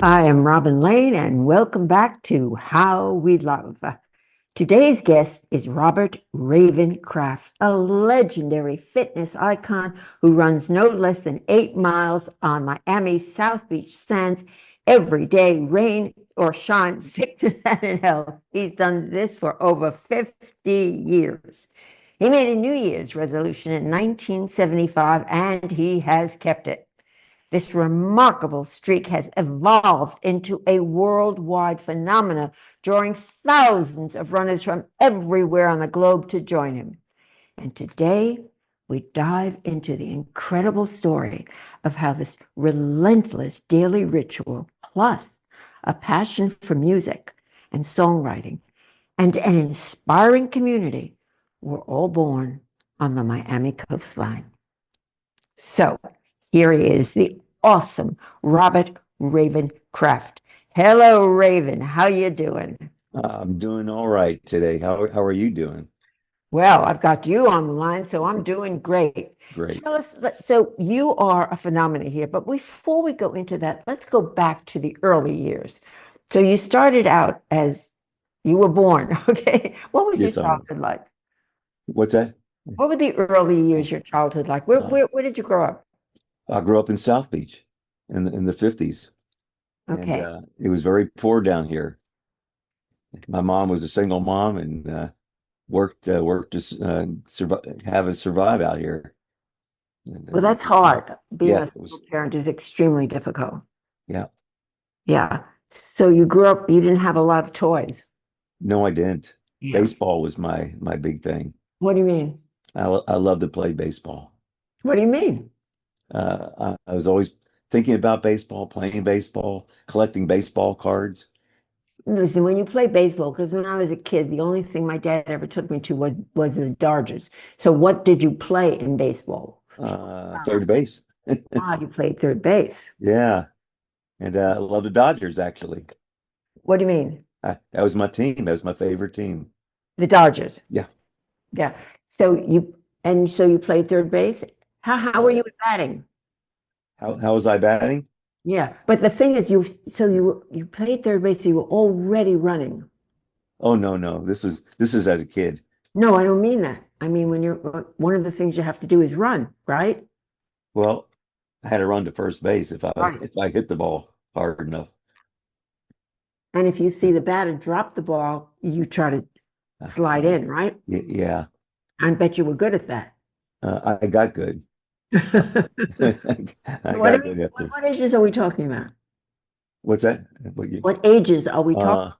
I am Robin Lane, and welcome back to How We Love. Today's guest is Robert Raven Kraft, a legendary fitness icon who runs no less than 8 miles on Miami's South Beach sands every day, rain or shine, sickness and health. He's done this for over 50 years. He made a New Year's resolution in 1975, and he has kept it. This remarkable streak has evolved into a worldwide phenomenon, drawing thousands of runners from everywhere on the globe to join him. And today, we dive into the incredible story of how this relentless daily ritual, plus a passion for music and songwriting, and an inspiring community, were all born on the Miami coastline. So here he is, the awesome Robert Raven Kraft. Hello, Raven. How you doing? I'm doing all right today. How are you doing? Well, I've got you on the line, so I'm doing great. Great. Tell us, so you are a phenomenon here, but before we go into that, let's go back to the early years. So you started out as you were born, okay? What was your Yes, I was. childhood like? What's that? What were the early years, your childhood like? Where, Uh, where, where did you grow up? I grew up in South Beach in the 50s, and Okay. it was very poor down here. My mom was a single mom and worked to survive, have us survive out here. And Well, that's hard. Being yeah, a it single was. parent is extremely difficult. Yeah. Yeah. So you grew up, you didn't have a lot of toys. No, I didn't. Yeah. Baseball was my big thing. What do you mean? I love to play baseball. What do you mean? I was always thinking about baseball, playing baseball, collecting baseball cards. Listen, when you play baseball, because when I was a kid, the only thing my dad ever took me to was the Dodgers. So what did you play in baseball? Third base. Ah, you played third base. Yeah, and I love the Dodgers actually. What do you mean? That was my team. That was my favorite team. The Dodgers. Yeah. Yeah. So you played third base. How were Uh, you at batting? how was I batting? Yeah. But the thing is, you played third base, so you were already running. Oh no. This is as a kid. No, I don't mean that. I mean, when you're one of the things you have to do is run, right? Well, I had to run to first base if I Right. if I hit the ball hard enough. And if you see the batter drop the ball, you try to slide Uh, in, right? yeah, I bet you were good at that. I got good. I What, got are we- good what after. what ages are we talking about? What's that? What ages are we talking? Uh,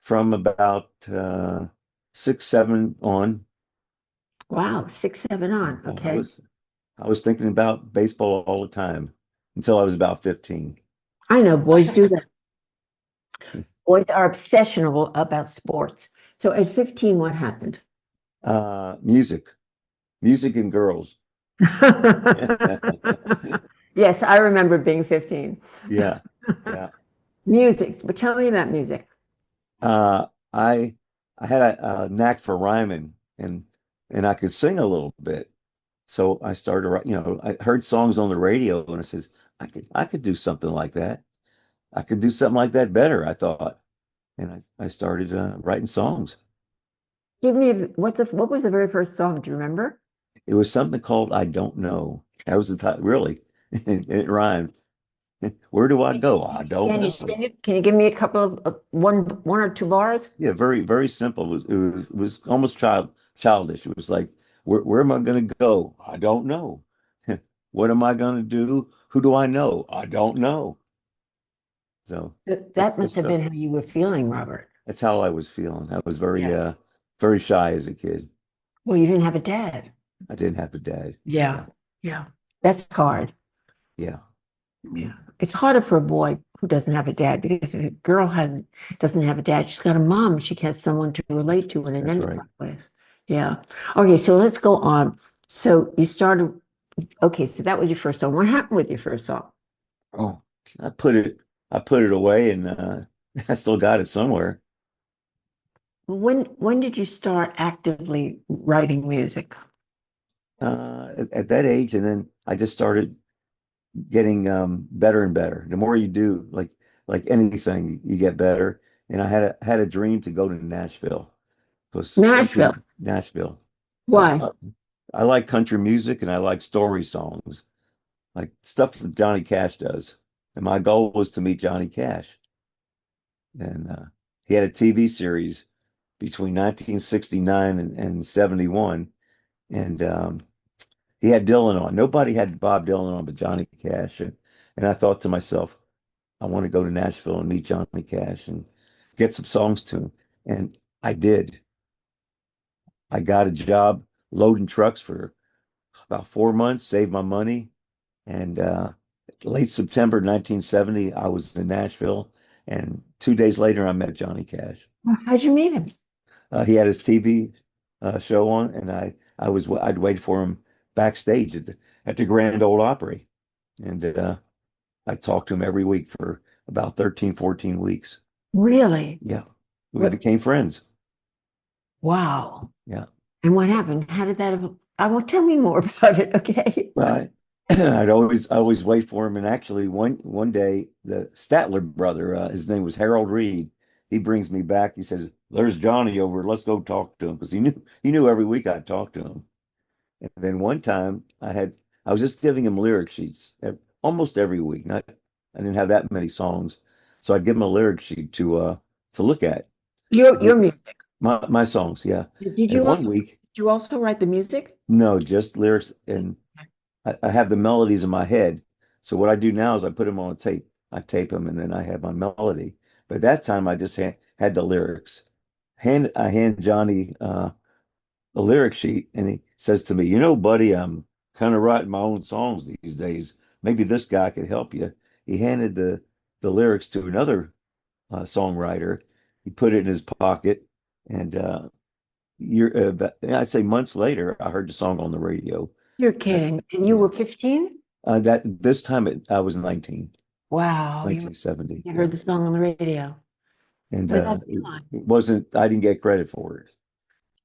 from about 6, 7 on. Wow, 6, 7 on. Yeah, Okay. I was thinking about baseball all the time until I was about 15. I know boys do that. Boys are obsessional about sports. So at 15, what happened? Music, music and girls. Yes, I remember being 15. Yeah, yeah. Music, but tell me about music. Uh, I I had a knack for rhyming and I could sing a little bit. So I started, I heard songs on the radio and I says, I could do something like that. I could do something like that better, I thought. And I started writing songs. Give me what was the very first song? Do you remember? It was something called I Don't Know. That was the title, really. And it rhymed. Where do I go? I don't Can you know. sing it? Can you give me a couple of one or two bars? Yeah, very simple. It was almost childish. It was like, where am I going to go? I don't know. What am I going to do? Who do I know? I don't know. So That that's must have stuff. been how you were feeling, Robert. That's how I was feeling. I was very Yeah. very shy as a kid. Well, you didn't have a dad. I didn't have a dad. Yeah. Yeah. That's hard. Yeah, Yeah. It's harder for a boy who doesn't have a dad because if a girl doesn't have a dad, she's got a mom. She has someone to that's relate to in an that's right. enterprise place. Yeah. Okay, so let's go on. So you started, okay, so that was your first song. What happened with your first song? Oh, I put it I put it away and I still got it somewhere. When did you start actively writing music? At that age, and then I just started getting better and better. The more you do, like like anything, you get better. And I had a dream to go to Nashville. Because Nashville. Nashville. I, Why? I I like country music and I like story songs, like stuff that Johnny Cash does. And my goal was to meet Johnny Cash. And he had a TV series between 1969 and 71. And he had Dylan on. Nobody had Bob Dylan on but Johnny Cash. And I thought to myself, I want to go to Nashville and meet Johnny Cash and get some songs to him. And I did. I got a job loading trucks for about 4 months, saved my money. And late September 1970, I was in Nashville. And 2 days later, I met Johnny Cash. How'd you meet him? He had his TV show on, and I'd wait for him backstage at the Grand Ole Opry. And I talked to him every week for about 13, 14 weeks. Really? Yeah. We What? became friends. Wow. Yeah. And what happened? How did that? I will tell me more about it. Okay. Well, I always wait for him. And actually, one day, the Statler brother, his name was Harold Reed. He brings me back. He says, "There's Johnny over. Let's go talk to him," because he knew every week I'd talk to him. And then one time, I was just giving him lyric sheets almost every week. Not I didn't have that many songs, so I'd give him a lyric sheet to look at. Your music. My songs, yeah. Did And you one also week, did you also write the music? no, just lyrics, and I have the melodies in my head. So what I do now is I put them on a tape. I tape them, and then I have my melody. But at that time, I just had the lyrics. I hand Johnny a lyric sheet, and he says to me, buddy, I'm kind of writing my own songs these days. Maybe this guy could help you." He handed the lyrics to another songwriter. He put it in his pocket, and I'd say months later, I heard the song on the radio. You're Uh, kidding. And you yeah. were 15? That this time I was 19, Wow. You 1970. you Yeah. heard the song on the radio. And What did that feel like? it wasn't, I didn't get credit for it.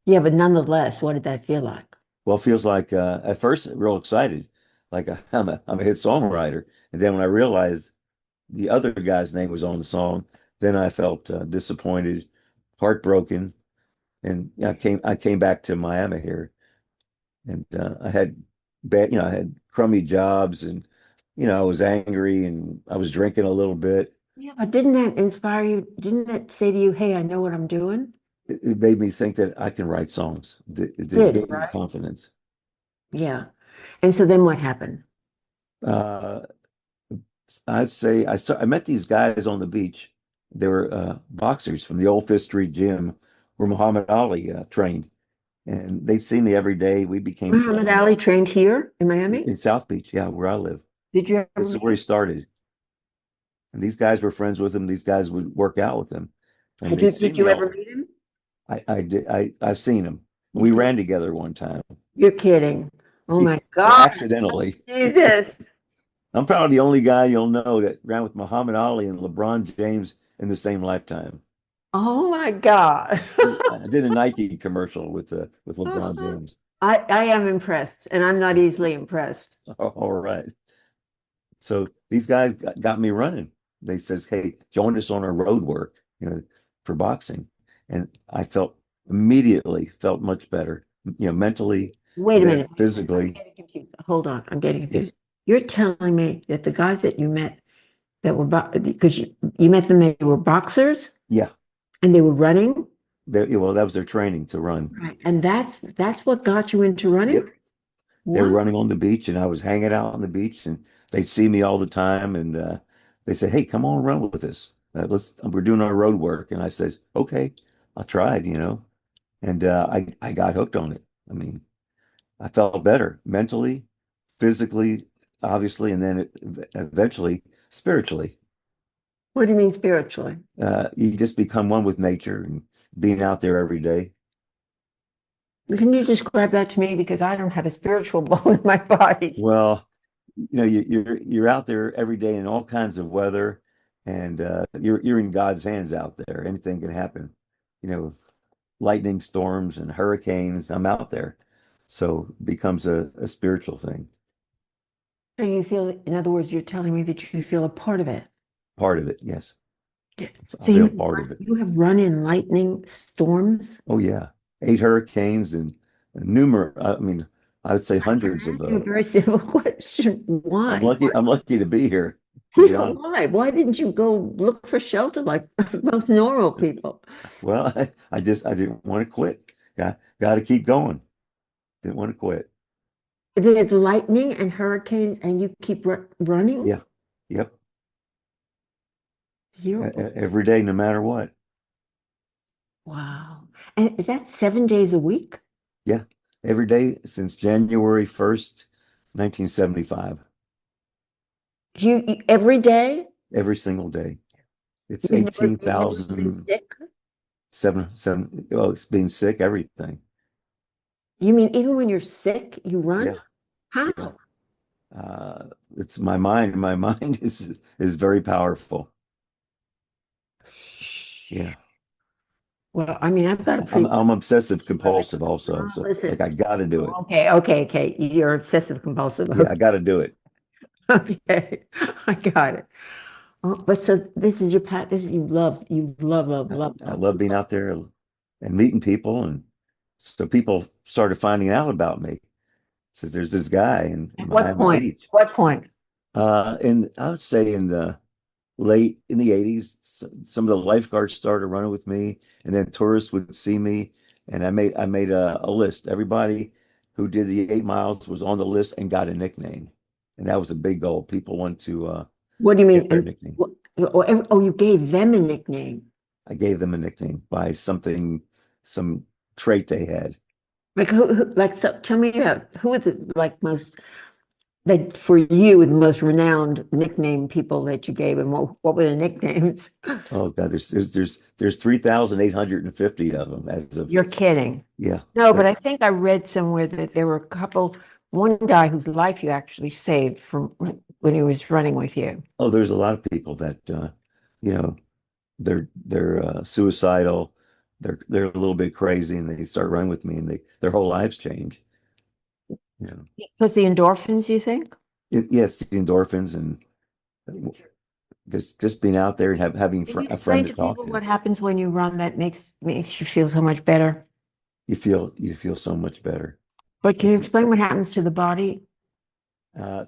Yeah, but nonetheless, what did that feel like? Well, it feels like at first real excited, like I'm a hit songwriter. And then when I realized the other guy's name was on the song, then I felt disappointed, heartbroken. And I came back to Miami here, and I had I had crummy jobs, and I was angry, and I was drinking a little bit. Yeah, but didn't that inspire you? Didn't that say to you, hey, I know what I'm doing? It made me think that I can write songs. It Did, gave me right? confidence. Yeah. And so then what happened? Uh, I'd say I met these guys on the beach. They were boxers from the old Fifth Street gym where Muhammad Ali trained, and they'd see me every day. We became Muhammad friends Ali trained here in Miami? in South Beach, yeah, where I live. Did you ever This is meet where he him? started. And these guys were friends with him. These guys would work out with him, and they'd see Did me you ever all. meet him? I did. I've seen him. You We see? ran together one time. You're kidding. Oh Yeah, my God. accidentally. Jesus. I'm probably the only guy you'll know that ran with Muhammad Ali and LeBron James in the same lifetime. Oh my God. I did a Nike commercial with LeBron James. I am impressed, and I'm not easily impressed. All right. So these guys got me running. They says, "Hey, join us on our road work, for boxing." And I immediately felt much better, mentally, Wait a then minute. I'm physically. getting confused. Hold on. I'm getting Yes. confused. You're telling me that the guys that you met that were because you met them, they were boxers Yeah. and they were running, Well, that was their training to run. right? And that's what got you into running? Yep. They were Wow. running on the beach, and I was hanging out on the beach, and they'd see me all the time, and they said, "Hey, come on, run with us. We're doing our road work." And I said, "Okay." I tried, and I got hooked on it. I mean, I felt better mentally, physically, obviously, and then eventually spiritually. What do you mean spiritually? You just become one with nature and being out there every day. Can you describe that to me? Because I don't have a spiritual bone in my body. Well, you're out there every day in all kinds of weather, and you're in God's hands out there. Anything can happen. You know, lightning storms and hurricanes. I'm out there, so it becomes a spiritual thing. So you feel, in other words, you're telling me that you feel a part of it. Part of it, yes. So I So feel part of it. you have run in lightning storms? Oh yeah, 8 hurricanes and numerous. I mean, I would say hundreds I'm of. asking a very simple question. I'm Why? lucky. I'm lucky to be here. To be Yeah, honest. why? Why didn't you go look for shelter like most normal people? Well, I didn't want to quit. Got to keep going. Didn't want to quit. There's lightning and hurricanes, and you keep running? Yeah. Yep. You're Every day, no matter what. wow. And that's 7 days a week? Yeah. Every day since January 1st, 1975. Every day? Every single day. It's You've never been 18,000 sick? seven. Well, it's being sick, everything. You mean even when you're sick, you run? Yeah. Yeah. How? It's my mind. My mind is very powerful. Yeah. Well, I mean, I've got a I'm pretty I'm obsessive brother. compulsive also. Oh, So like listen. I gotta do it. Okay, okay, okay. You're obsessive compulsive. Yeah, I gotta do it. Okay, I got it. Oh, but so this is your pat. This is you I, I love love being people. out there and meeting people, and so people started finding out about me. Says there's this guy in At what Miami point? Beach. What point? And I would say in the late in the 80s, some of the lifeguards started running with me, and then tourists would see me, and I made a list. Everybody who did the 8 miles was on the list and got a nickname, and that was a big goal. People want to What do you mean? get their nickname. Oh, you gave them a nickname. I gave them a nickname by something, some trait they had. Like like so tell me about who is it like most that for you the most renowned nickname people that you gave and what were the nicknames? Oh God, there's 3,850 of them as of You're kidding. yeah. No, but I think I read somewhere that there were a couple, one guy whose life you actually saved from when he was running with you. Oh, there's a lot of people that you know, they're suicidal, they're a little bit crazy, and they start running with me, and their whole lives change. You know, Because the endorphins, you think? yes, the endorphins and just being out there and having Can you a friend explain to to talk people to. what happens when you run that makes you feel so much better? You feel so much better. But can you explain what happens to the body?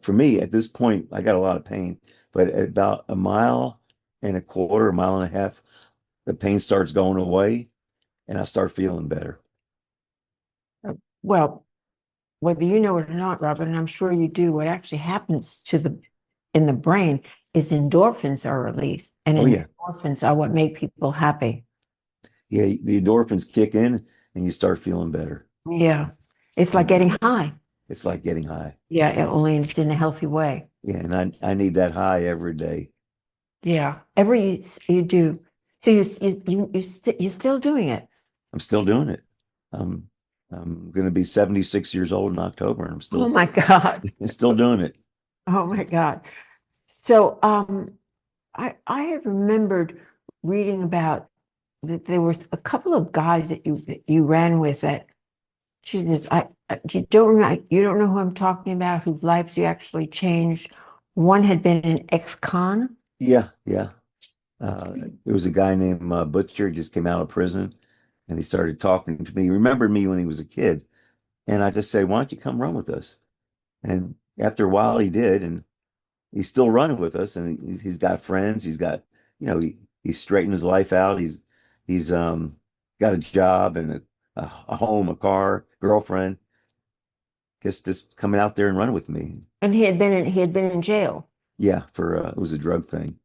For me, at this point, I got a lot of pain, but at about a mile and a quarter, a mile and a half, the pain starts going away, and I start feeling better. Well, whether you know it or not, Robert, and I'm sure you do, what actually happens to the in the brain is endorphins are released, and Oh yeah, endorphins are what make people happy. yeah. The endorphins kick in, and you start feeling better. Yeah. It's like And getting high. it's like getting high. Yeah, only it's in a healthy way. Yeah, and I need that high every day. Yeah. Every you do. So you're still doing it. I'm still doing it. Um, I'm going to be 76 years old in October, and I'm Oh still my God. still doing it. Oh my God. So I have remembered reading about that there were a couple of guys that you ran with that Jesus, you don't remember, you don't know who I'm talking about, whose lives you actually changed. One had been an ex-con. Yeah, yeah. There was a guy named Butcher. He just came out of prison, and he started talking to me. He remembered me when he was a kid, and I just said, "Why don't you come run with us?" And after a while, he did, and he's still running with us, and he's got friends. He's got, he's straightened his life out. He's got a job and a home, a car, girlfriend. Just coming out there and running with me. And he had been in jail. Yeah, for it was a drug thing.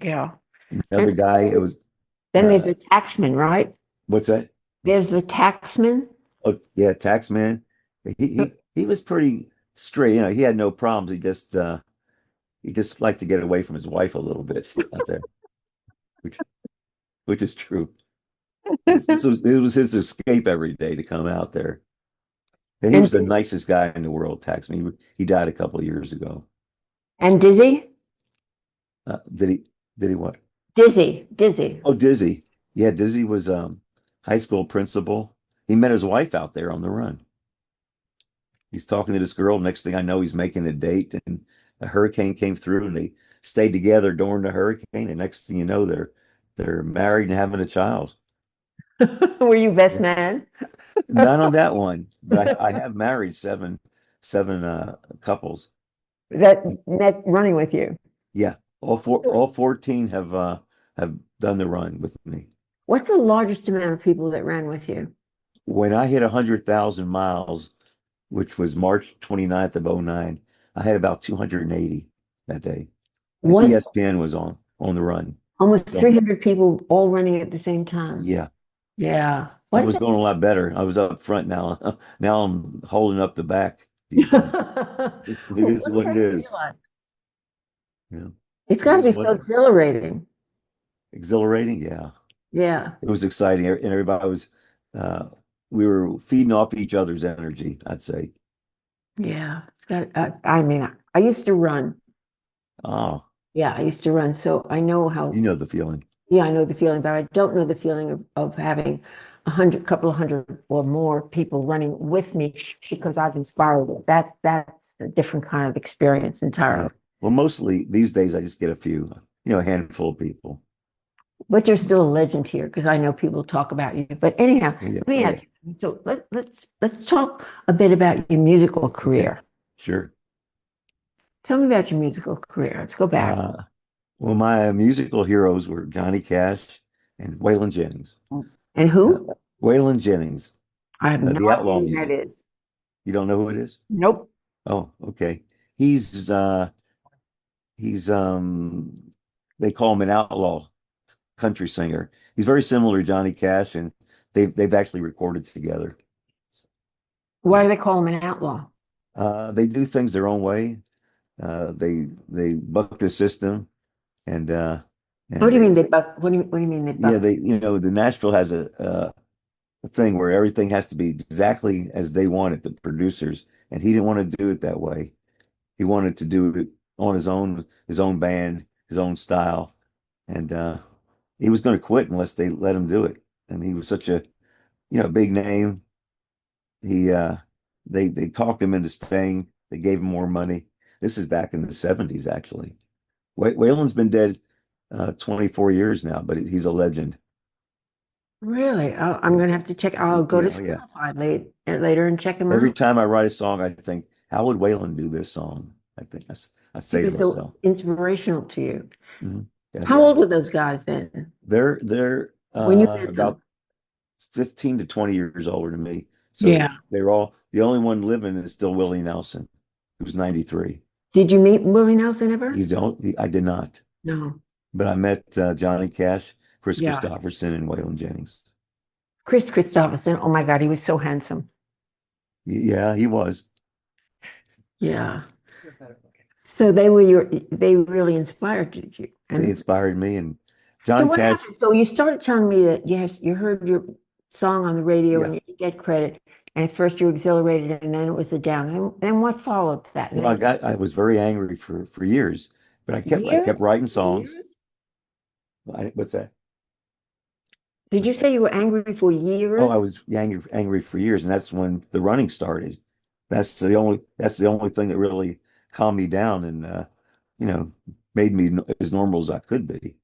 Yeah. Another And guy, it was then there's uh, the taxman, right? what's that? There's the taxman. Oh yeah, tax man. He was pretty straight. He had no problems. He just liked to get away from his wife a little bit out there, which, which is true. It was his escape every day to come out there. And he And was the nicest guy in the world, tax me. He died a couple of years ago. Dizzy? Did he what? Dizzy. Oh, Dizzy. Yeah, Dizzy was high school principal. He met his wife out there on the run. He's talking to this girl. Next thing I know, he's making a date, and a hurricane came through, and they stayed together during the hurricane. And next thing you know, they're married and having a child. Were you best Yeah. man? Not on that one, but I have married seven couples. That running with you. Yeah, all 14 have done the run with me. What's the largest amount of people that ran with you? When I hit 100,000 miles, which was March 29th of '09, I had about 280 that day. And What? ESPN was on the run. Almost So 300 people all running at the same time. yeah, Yeah. I What is was that? going a lot better. I was up front now. Now I'm holding up the back people. It Well, is what's what it that feel is. like? Yeah, It's it got to is be what so it is. exhilarating. Exhilarating. Yeah, Yeah. it was exciting, and everybody was. Uh, we were feeding off each other's energy, I'd say. Yeah. It's got, I mean, I used to run. Oh, Yeah, I used to run. So I know how, you know the feeling. yeah, I know the feeling, but I don't know the feeling of having couple of hundred or more people running with me because I've inspired it. That's a different kind of experience Yeah. entirely. Well, mostly these days I just get a few, a handful of people. But you're still a legend here because I know people talk about you. But anyhow, Oh yeah. let me Oh yeah. ask you. So let's talk a bit about your musical Okay. career. Sure. Tell me about your musical career. Let's go back. Uh, well, my musical heroes were Johnny Cash and Waylon Jennings. And Uh, who? Waylon Jennings, I have no the idea outlaw who that music. is. You don't know who it is? Nope. Oh, okay. He's they call him an outlaw country singer. He's very similar to Johnny Cash, and they've actually recorded together. Why do they call him an outlaw? They do things their own way. They buck the system, and What do you mean and they buck? What do you mean they yeah, buck? the Nashville has a thing where everything has to be exactly as they want it, the producers, and he didn't want to do it that way. He wanted to do it on his own band, his own style, and he was going to quit unless they let him do it. And he was such a big name. He they talked him into staying. They gave him more money. This is back in the '70s, actually. Waylon's been dead 24 years now, but he's a legend. Really? I'm Yeah, going to have to check. I'll go to yeah, oh, yeah. Spotify later and check him Every out. time I write a song, I think, how would Waylon do this song? I He say to was so myself. inspirational to you. Yeah, How yeah. old were those guys then They're when you met them? about 15 to 20 years older than me. So Yeah. they're all the only one living is still Willie Nelson, who's 93. Did you meet Willie Nelson ever? He's the only, I did not, No. but I met Johnny Cash, Chris Yeah. Christopherson, and Waylon Jennings. Chris Christopherson. Oh my God, he was so handsome. Yeah, he was. Yeah. So they really inspired you. They And inspired me. And so John what Cash, happened? So you started telling me that you heard your song on the radio yeah. and you didn't get credit. And at first you were exhilarated and then it was a down. And then what followed that? And Well, then I was very angry for years, but I kept years? writing songs. Years? What's that? Did you say you were angry for Oh, years? I was angry for years, and that's when the running started. That's the only thing that really calmed me down and you know, made me as normal as I could be.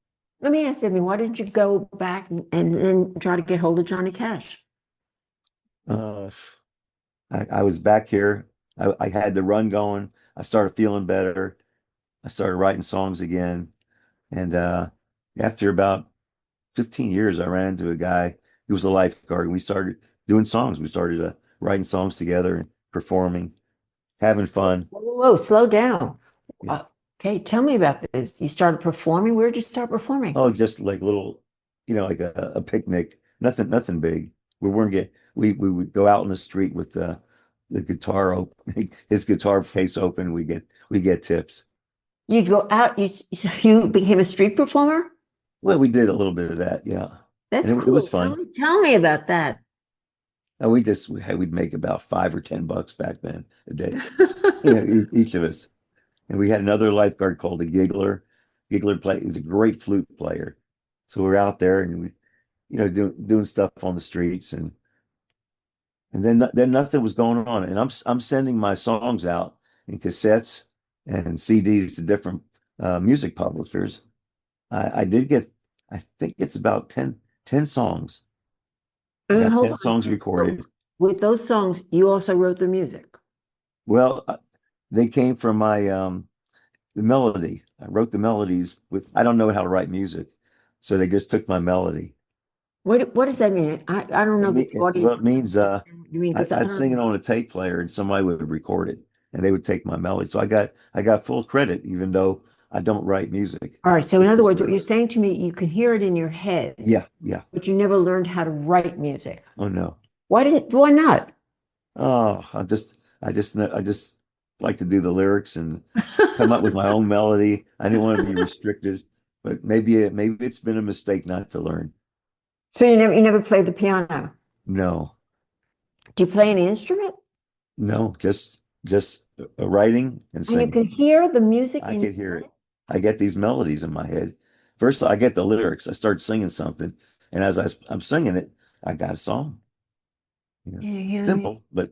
Let me ask you, why didn't you go back and then try to get hold of Johnny Cash? Uh, I was back here. I had the run going. I started feeling better. I started writing songs again, and after about 15 years, I ran into a guy. He was a lifeguard, and we started doing songs. We started writing songs together and performing, having fun. Whoa, slow down. Yeah. Uh, okay, tell me about this. You started performing. Where did you start performing? Oh, just like little, like a picnic. Nothing big. We weren't get we would go out in the street with the guitar open, his guitar face open. We get tips. You'd go out, you became a street performer? Well, we did a little bit of that, yeah, and That's it was cool. fun. Tell me about that. And we'd make about $5 or $10 back then a day, each of us. And we had another lifeguard called the Giggler. He's a great flute player. So we're out there and we, doing stuff on the streets and And then nothing was going on. And I'm sending my songs out in cassettes and CDs to different music publishers. I did get, I think it's about 10 songs. I And got hold 10 on. songs So recorded. with those songs, you also wrote the music. Well, they came from my the melody. I wrote the melodies with, I don't know how to write music. So they just took my melody. What does that mean? I don't know that the Well, audience it means you mean because I I'd don't sing know. it on a tape player and somebody would record it and they would take my melody. So I got full credit even though I don't write music. All right. So in It's other just words, what you're saying to me, you can hear it in your head, yeah, yeah. but you never learned how to write music. Oh no. Why not? Oh, I just like to do the lyrics and come up with my own melody. I didn't want to be restricted, but maybe it's been a mistake not to learn. So you never played the piano. No, Do you play any instrument? no, just writing and And you singing. can hear the music I in could your hear head? it. I get these melodies in my head. First, I get the lyrics. I start singing something, and I'm singing it, I got a song. You know, Yeah, you hear the music. simple, but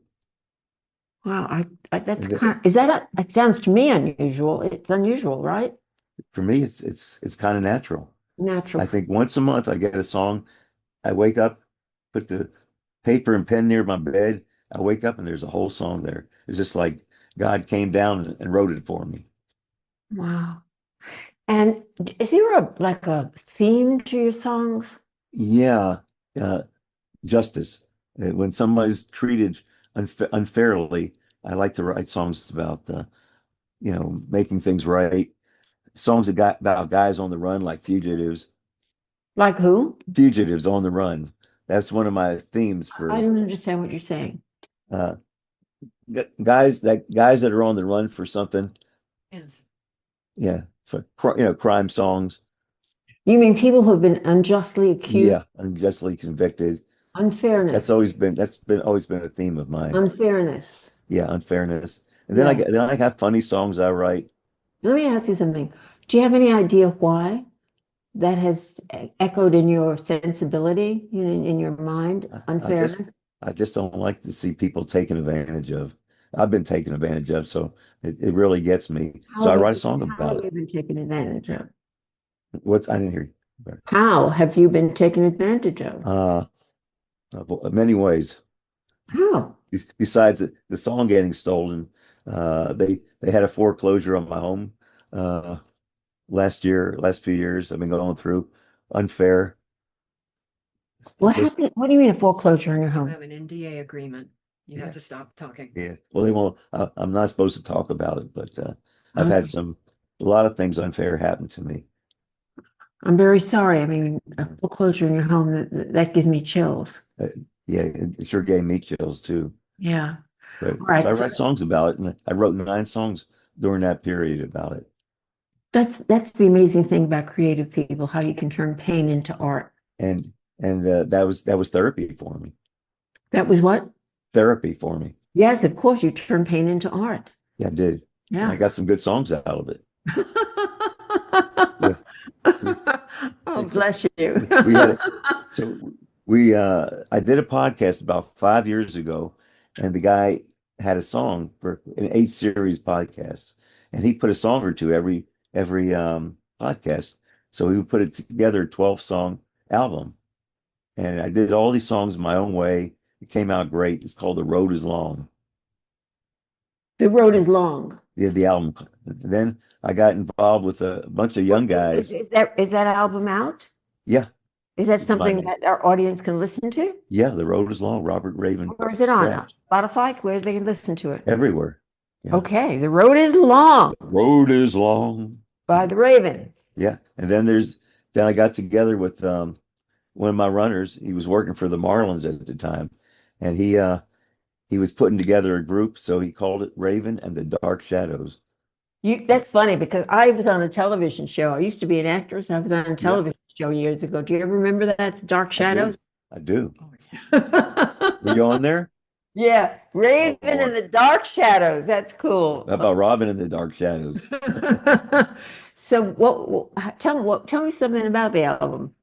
Wow, that's and it- kind of, is that it sounds to me unusual. It's unusual, right? for me, it's kind of natural. Natural. I think once a month I get a song. I wake up, put the paper and pen near my bed. I wake up and there's a whole song there. It's just like God came down and wrote it for me. Wow. And is there like a theme to your songs? Yeah, uh, justice. When somebody's treated unfairly, I like to write songs about making things right. Songs that got about guys on the run, like fugitives. Like who? Fugitives on the run. That's one of my themes I for don't understand what you're saying. uh, guys that are on the run for something. Yes. Yeah, for crime songs. You mean people who have been unjustly accused? Yeah, unjustly convicted. Unfairness. That's been always been a theme of mine. Unfairness. Yeah, unfairness. And Yeah. then I have funny songs I write. Let me ask you something. Do you have any idea why that has echoed in your sensibility, in your mind? I, I just Unfairness? I just don't like to see people taken advantage of. I've been taken advantage of, so it really gets me. So I write a song How about have it. you been taken advantage of? I didn't hear you. How have you been taken advantage of? Uh, Many ways. How? Besides the song getting stolen, they had a foreclosure on my home last few years. I've been going through unfair. What Just happened? What do you mean a foreclosure in your I home? have an NDA agreement. You yeah, have to stop talking. yeah. Well, they won't. I'm not supposed to talk about it, but I've had Okay. a lot of things unfair happen to me. I'm very sorry. I mean, a foreclosure in your home, that gives me chills. Uh, yeah, it sure gave me chills too. Yeah. But All so I right. So write songs about it, and I wrote 9 songs during that period about it. that's the amazing thing about creative people, how you can turn pain into art. And that was therapy for me. That was what? Therapy for me. Yes, of course, you turn pain into art. Yeah, I did. And I Yeah. got some good songs out of it. Yeah. Oh, bless you. We had so we I did a podcast about 5 years ago, and the guy had a song for an 8 series podcast, and he put a song or two every podcast. So we put it together, a 12 song album, and I did all these songs my own way. It came out great. It's called The Road Is Long. The road is long. The album. Then I got involved with a bunch of young guys. Is that album out? Yeah, Is that it's my something that our audience can listen to? yeah. The Road Is Long. Robert Raven Where is it on? Kraft Spotify, where they can listen to it. everywhere. Yeah. Okay, The Road is Long The road is long. by the Raven. Yeah. And then I got together with one of my runners. He was working for the Marlins at the time. And he was putting together a group, so he called it Raven and the Dark Shadows. That's funny because I was on a television show. I used to be an actress. I was on a Yeah, television show years ago. Do you ever remember that? Dark I do. Shadows? I do. Oh, yeah. Were you on there? Yeah, Oh Raven boy. and the Dark Shadows. That's How cool. about Robin and the Dark Shadows? So tell me something about the album.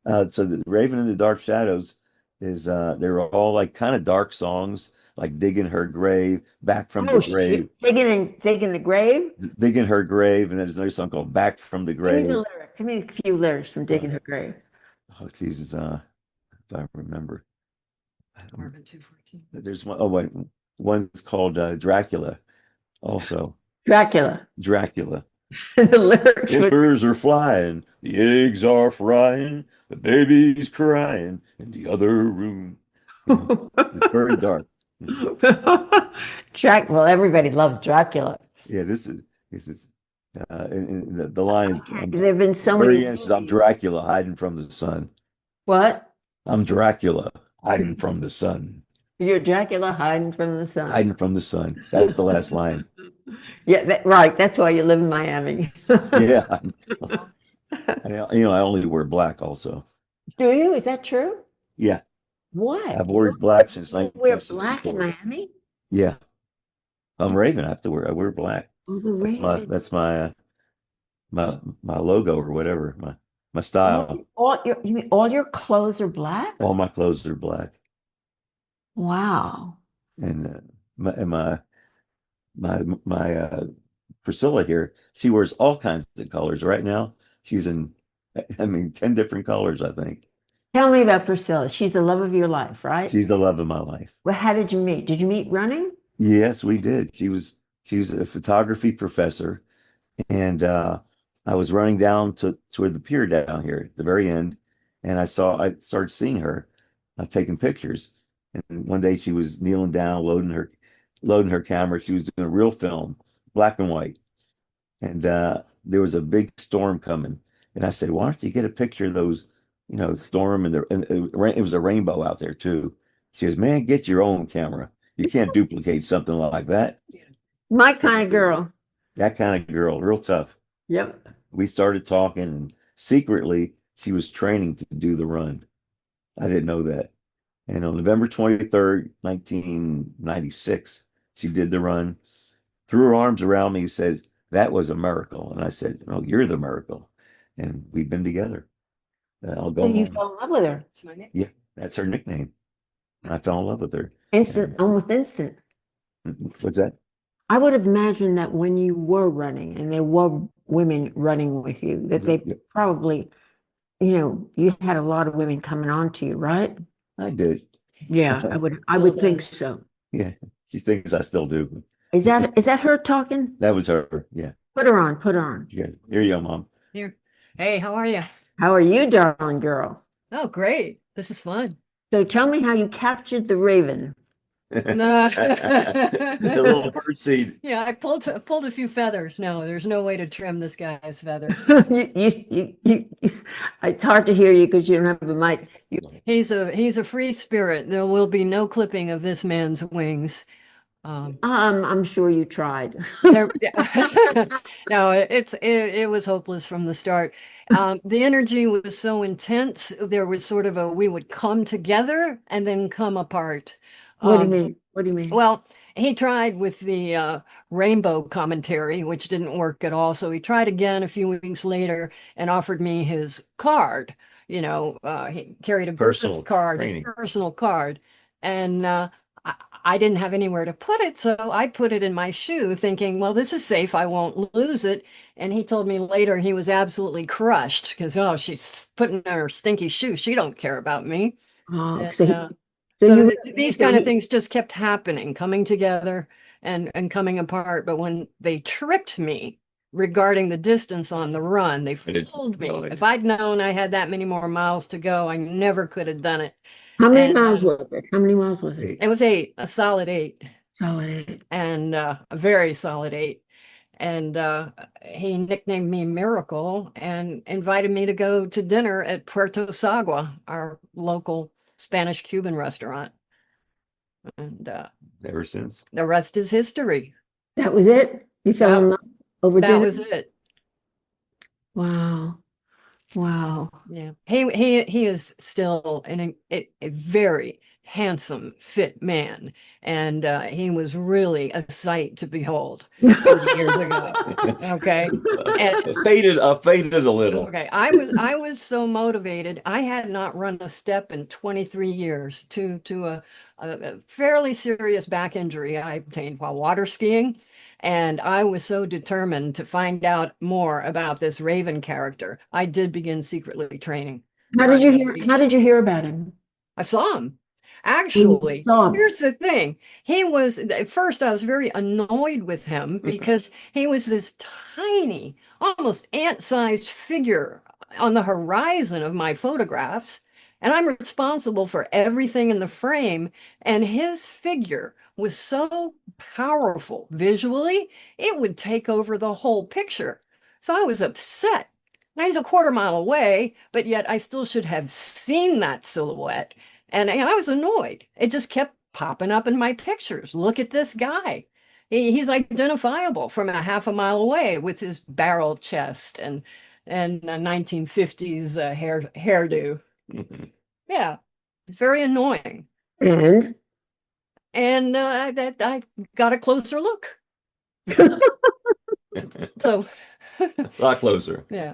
So the Raven and the Dark Shadows, is they were all like kind of dark songs, like Digging Her Grave, Back from the Oh, shit. Grave, Digging the grave? Digging Her Grave, and there's another song called Back from the Give me the Grave. lyric. Give me a few lyrics from Uh, Digging Her Grave. oh Jesus, if I remember. Marvin 214. There's one, oh wait, one's called Dracula, also. Dracula. Dracula. The lyrics were Whispers are flying, the eggs are frying, the baby's crying in the other room. You know, it's very dark. Well, everybody loves Dracula. Yeah, this is and the line is There have been so many very end says, I'm movies. Dracula hiding from the sun. What? I'm Dracula hiding from the sun. You're Dracula hiding from the sun. Hiding from the sun. That's the last line. Yeah, right. That's why you live in Miami. Yeah. I only wear black also. Do you? Is that true? Yeah. Why? I've worn black since You wear black in 1964. Miami? Yeah. I'm Raven. I wear black. Oh, the That's my Raven. that's my my logo or whatever. My All, style. you mean all your clothes are black? All my clothes are black. Wow. And my Priscilla here, she wears all kinds of colors right now. She's in, I mean, 10 different colors, I think. Tell me about Priscilla. She's the love of your life, right? She's the love of my life. Well, how did you meet? Did you meet running? Yes, we did. She was a photography professor, and I was running down to toward the pier down here at the very end, and I started seeing her taking pictures. And one day she was kneeling down, loading her camera. She was doing a real film, black and white. And there was a big storm coming. And I said, why don't you get a picture of those, storm and it was a rainbow out there too. She goes, man, get your own camera. You can't duplicate something like that. My kind of girl. That kind of girl, real tough. Yep. We started talking, and secretly she was training to do the run. I didn't know that. And on November 23rd, 1996, she did the run, threw her arms around me, said, that was a miracle. And I said, oh, you're the miracle. And we've been together. I'll go So you on. fell in love with her. That's my name. Yeah, that's her nickname. I fell in love with her. Instant, almost instant. What's that? I would have imagined that when you were running and there were women running with you, that they Yeah, probably, you had a lot of women coming on to you, right? I did. Yeah, I would think so. Yeah, she thinks I still do. Is that her talking? That was her. Yeah. Put her on, put her on. Yeah. Here you go, Mom. Here. Hey, how are you? How are you, darling girl? Oh, great. This is fun. So tell me how you captured the raven. No. The little bird seed. Yeah, I pulled a few feathers. No, there's no way to trim this guy's feathers. It's hard to hear you because you don't have a mic. He's a free spirit. There will be no clipping of this man's wings. I'm sure you tried. No, it was hopeless from the start. The energy was so intense. There was sort of we would come together and then come apart. What do you mean? What do you mean? Well, he tried with the rainbow commentary, which didn't work at all. So he tried again a few weeks later and offered me his card. He carried a Personal business card, training. personal card, and I didn't have anywhere to put it, so I put it in my shoe, thinking, well, this is safe. I won't lose it. And he told me later he was absolutely crushed because, oh, she's putting in her stinky shoe. She don't care about me. Oh, And, so these kind of things just kept happening, coming together and coming apart. But when they tricked me regarding the distance on the run, they fooled me. If I'd known I had that many more miles to go, I never could have done it. How many miles was it? How many miles was it? It was 8, a solid 8. Solid 8. And a very solid 8. And he nicknamed me Miracle and invited me to go to dinner at Puerto Sagua, our local Spanish-Cuban restaurant. And Ever since. the rest is history. That was it? You fell in love over That dinner? was it. Wow. Wow. Yeah. He is still a very handsome, fit man. And he was really a sight to behold 30 years ago. Okay. And I faded a little. okay, I was so motivated. I had not run a step in 23 years to a fairly serious back injury I obtained while water skiing. And I was so determined to find out more about this Raven character. I did begin secretly training. How did you hear about him? I saw him. You Actually, saw him. here's the thing. He was, at first, I was very annoyed with him because he was this tiny, almost ant-sized figure on the horizon of my photographs. And I'm responsible for everything in the frame. And his figure was so powerful visually, it would take over the whole picture. So I was upset. Now he's a quarter mile away, but yet I still should have seen that silhouette. And I was annoyed. It just kept popping up in my pictures. Look at this guy. He's identifiable from a half a mile away with his barrel chest and a 1950s hairdo. Yeah, it's very annoying. And And that I got a closer look. So, A lot closer. yeah.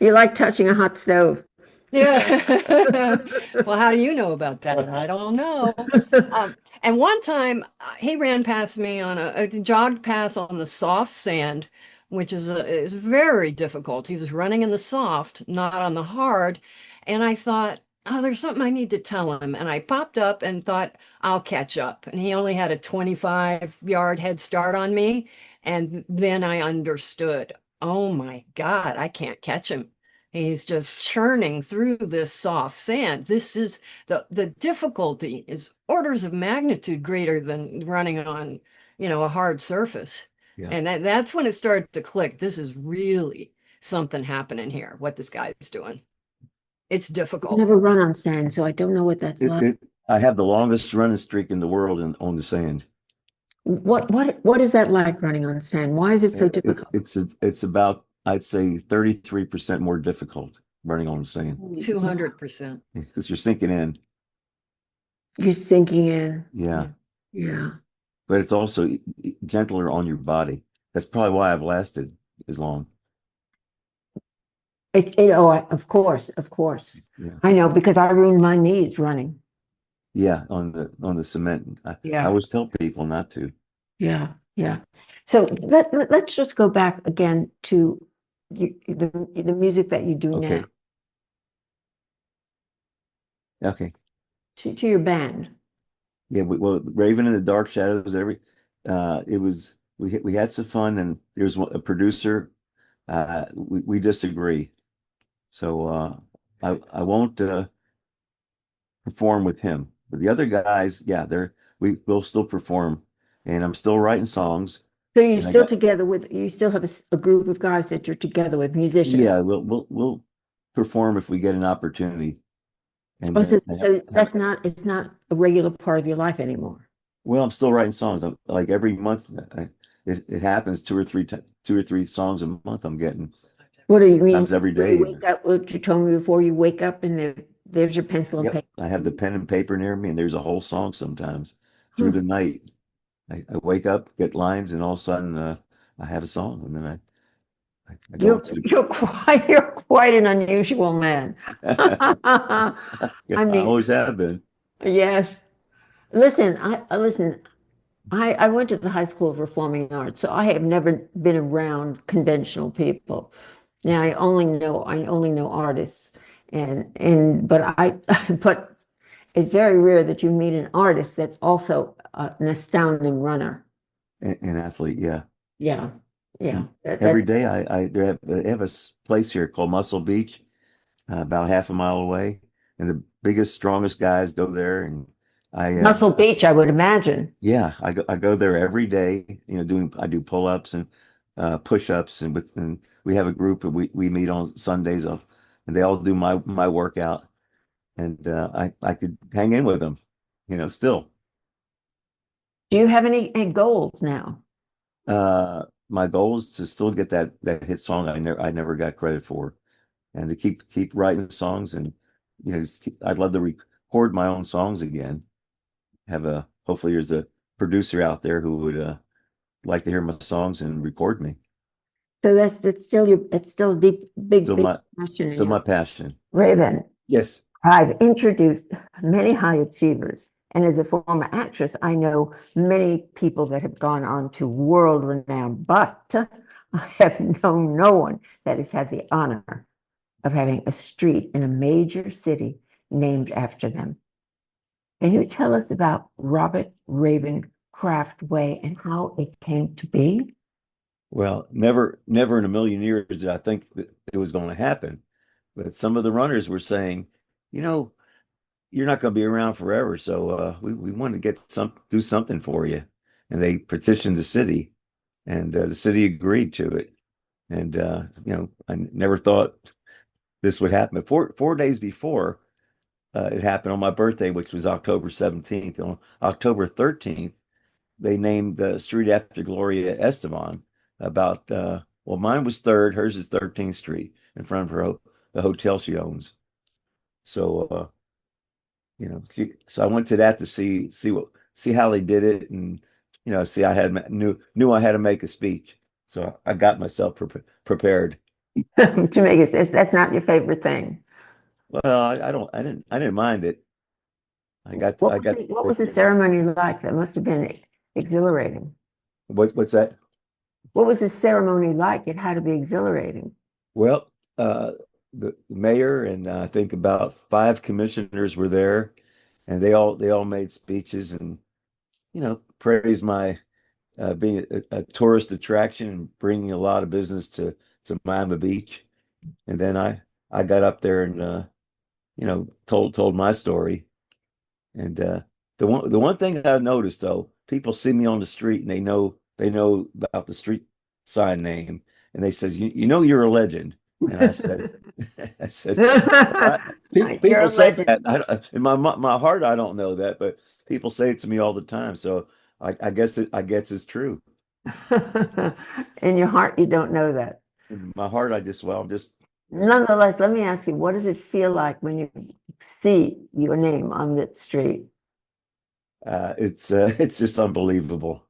you like touching a hot stove. Yeah. Well, how do you know about that? I don't know. And one time he ran past me on a jogged past on the soft sand, which is very difficult. He was running in the soft, not on the hard. And I thought, oh, there's something I need to tell him. And I popped up and thought, I'll catch up. And he only had a 25-yard head start on me. And then I understood, oh my God, I can't catch him. He's just churning through this soft sand. This is the difficulty is orders of magnitude greater than running on, a hard surface. Yeah. And that's when it started to click. This is really something happening here, what this guy's doing. It's I difficult. never run on sand, so I don't know what that's like. I have the longest running streak in the world on the sand. What is that like running on sand? Why is it so difficult? It's about, I'd say, 33% more difficult running on the sand 200%. because you're sinking in. You're sinking in. Yeah. Yeah. But it's also gentler on your body. That's probably why I've lasted as long. Of course. Yeah. I know because I ruined my knees running. Yeah, on the cement. I Yeah. always tell people not to. Yeah. So let's just go back again to the music that you do Okay. now, Okay. to your band. Yeah, well, Raven in the Dark Shadows, we had some fun, and there's a producer. We disagree, so I won't perform with him. But the other guys, yeah, we'll still perform, and I'm still writing songs. So you're And still together you still have a group of guys that you're together with, musicians. Yeah, we'll perform if we get an opportunity. And Oh, so it's not a regular part of your life anymore. well, I'm still writing songs. Like every month, it happens two or three songs a month I'm getting. What do you mean? Sometimes every When you day. wake up, what you told me before you wake up and there's your pencil and Yep. paper. I have the pen and paper near me, and there's a whole song sometimes through the night. I wake up, get lines, and all of a sudden I have a song, and then I go to. You're quite an unusual man. I I mean, always have been. yes. Listen, I went to the High School of Performing Arts, so I have never been around conventional people. Now I only know artists, but it's very rare that you meet an artist that's also an astounding runner. An athlete, yeah. Yeah. Every day they have a place here called Muscle Beach, about half a mile away, and the biggest, strongest guys go there, and Muscle Beach, I would imagine. yeah, I go there every day, I do pull-ups and push-ups, and we have a group, and we meet on Sundays, and they all do my workout, and I could hang in with them, still. Do you have any goals now? My goal is to still get that hit song I never got credit for, and to keep writing songs, and I'd love to record my own songs again. Hopefully there's a producer out there who would like to hear my songs and record me. So that's still it's still deep, big, Still big my passion in still my you. passion. Raven, Yes. I've introduced many high achievers, and as a former actress, I know many people that have gone on to world renown, but I have known no one that has had the honor of having a street in a major city named after them. Can you tell us about Robert Raven Kraft Way and how it came to be? Well, never in a million years did I think that it was going to happen. But some of the runners were saying, you know, you're not going to be around forever, so we want to do something for you. And they petitioned the city, and the city agreed to it. And I never thought this would happen. But four days before it happened on my birthday, which was October 17th. On October 13th, they named the street after Gloria Esteban. Well, mine was third, hers is 13th Street in front of the hotel she owns. So so I went to that to see how they did it, and see knew I had to make a speech. So I got myself prepared. To make it, that's not your favorite thing. Well, I didn't mind it. I got What was the ceremony like? That must have been exhilarating. what's that? What was the ceremony like? It had to be exhilarating. Well, the mayor and I think about five commissioners were there, and they all made speeches and praised my being a tourist attraction and bringing a lot of business to Miami Beach. And then I got up there and told my story. And the one thing I've noticed though, people see me on the street and they know about the street sign name, and they says, you know you're a legend. And I said, I says, You're people a say legend. that. In my heart, I don't know that, but people say it to me all the time. So I guess it's true. In your heart, you don't know that. In my heart, I'm just Nonetheless, let me ask you, what does it feel like when you see your name on that street? it's just unbelievable.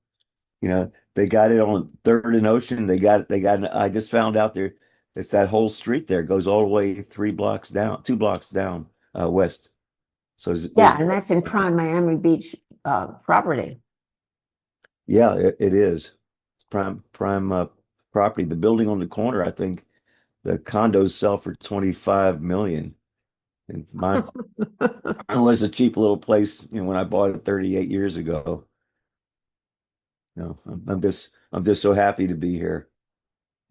They got it on Third and Ocean. I just found out there. It's that whole street there goes all the way 3 blocks down, 2 blocks down west. So Yeah, and that's in prime Miami Beach property. yeah, it is. It's prime property. The building on the corner, I think the condos sell for 25 million. And mine was a cheap little place, when I bought it 38 years ago. I'm just so happy to be here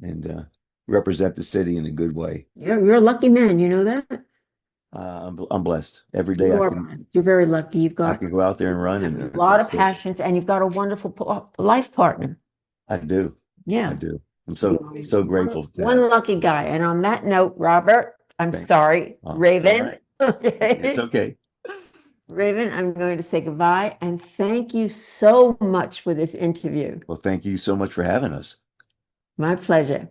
and represent the city in a good way. You're a lucky man, you know that? I'm blessed. Every day You are blessed. You're very lucky. You've I got can go out there and run, a and lot of passions, and you've got a wonderful life partner. I do. I Yeah. do. I'm You're so grateful to one have. lucky guy. And on that note, Robert, I'm Thanks. sorry, Oh, it's all Raven. right. Okay. It's okay. Raven, I'm going to say goodbye and thank you so much for this interview. Well, thank you so much for having us. My pleasure.